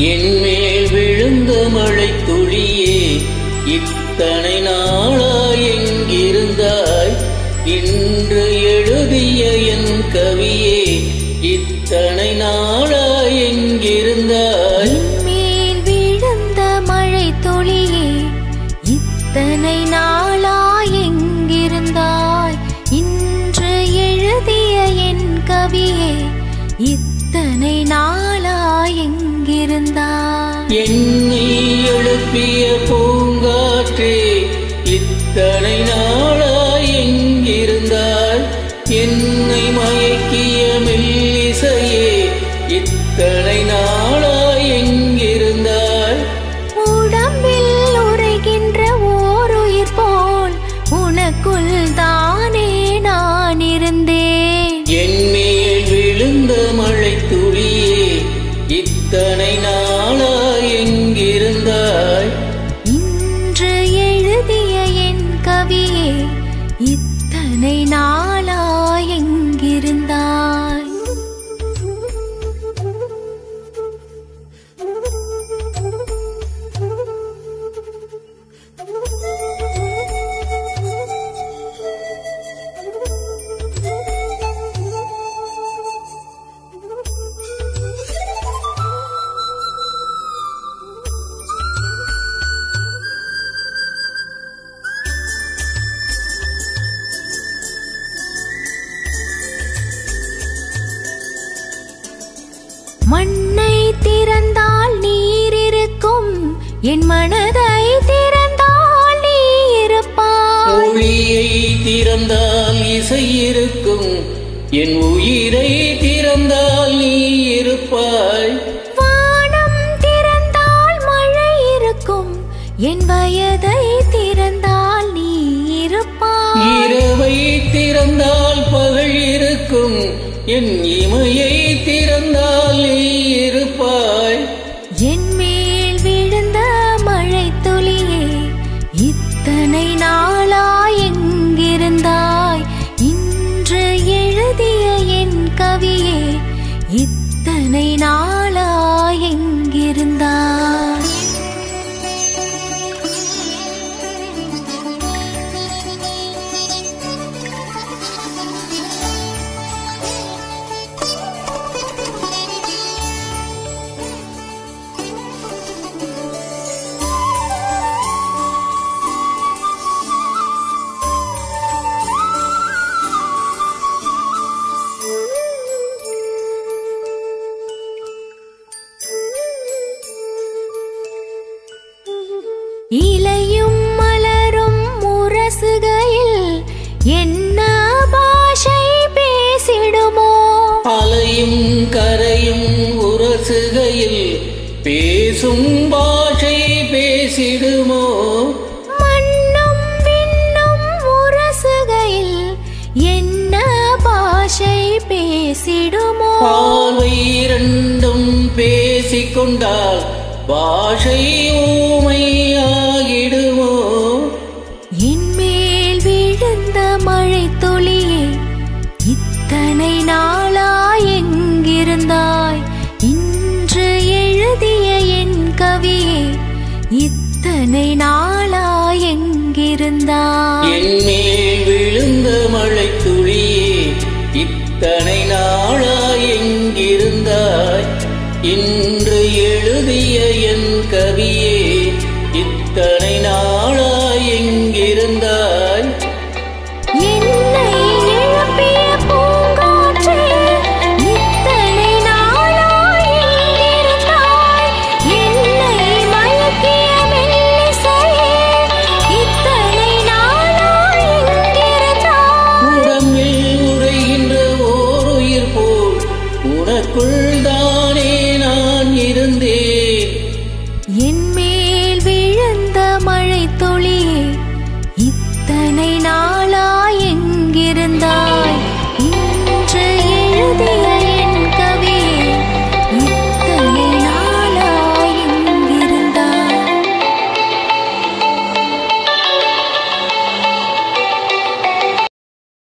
என்மேல் விழுந்த மழை துளியே இத்தனை நாளாய் எங்கிருந்தாய்? இன்று எழுதிய என் கவியே இத்தனை நாளாய் எங்கிருந்தாய்? என்மேல் விழுந்த மழை துளியே இத்தனை நாளாய் எங்கிருந்தாய்? இன்று எழுதிய என் கவியே இத்தனை நாளாய் எங்கிருந்தாய்? என்னை எழுப்பிய பூங்காற்றே இத்தனை நாளாய் எங்கிருந்தாய்? என்னை மயக்கிய மெல்லிசையே இத்தனை நாளாய் எங்கிருந்தாய்? உடம்பில் உறைகின்ற ஓருயிர் போல் உனக்குள் தானே நான் இருந்தேன். என்மேல் விழுந்த மழை துளியே இத்தனை நாளாய் எங்கிருந்தாய்? இன்று எழுதிய என் கவியே இத்தனை நாளாய் எங்கிருந்தாய்? மண்ணை திறந்தால் நீர் இருக்கும், என் மனதை திறந்தால் நீ இருப்பாய். மொழியை திறந்தால் இசை இருக்கும், என் உயிரை திறந்தால் நீ இருப்பாய். வானம் திறந்தால் மழை இருக்கும், என் வயதை திறந்தால் நீ இருப்பாய். இரவை திறந்தால் பகல் இருக்கும், என் இமையை திறந்தால் நீ இருப்பாய். என் மேல் விழுந்த மழை துளியே இத்தனை நாளாய் எங்கிருந்தாய்? இன்று எழுதிய என் கவியே இத்தனை நாளாய் எங்கிருந்தாய்? இலையும் மலரும் முரசுகையில் என்ன பாஷை பேசிடுமோ? அலையும் கரையும் உரசுகையில் பேசும் பாஷை பேசிடுமோ? மண்ணும் விண்ணும் முரசுகையில் என்ன பாஷை பேசிடுமோ? பார்வை இரண்டும் பேசிக்கொண்டால் பாஷை ஊமையாகிடுமோ? என் மேல் விழுந்த மழை துளியே இத்தனை நாளாய் எங்கிருந்தாய்? இன்று எழுதிய என் கவியே இத்தனை நாளாய் எங்கிருந்தாய்? என்மேல்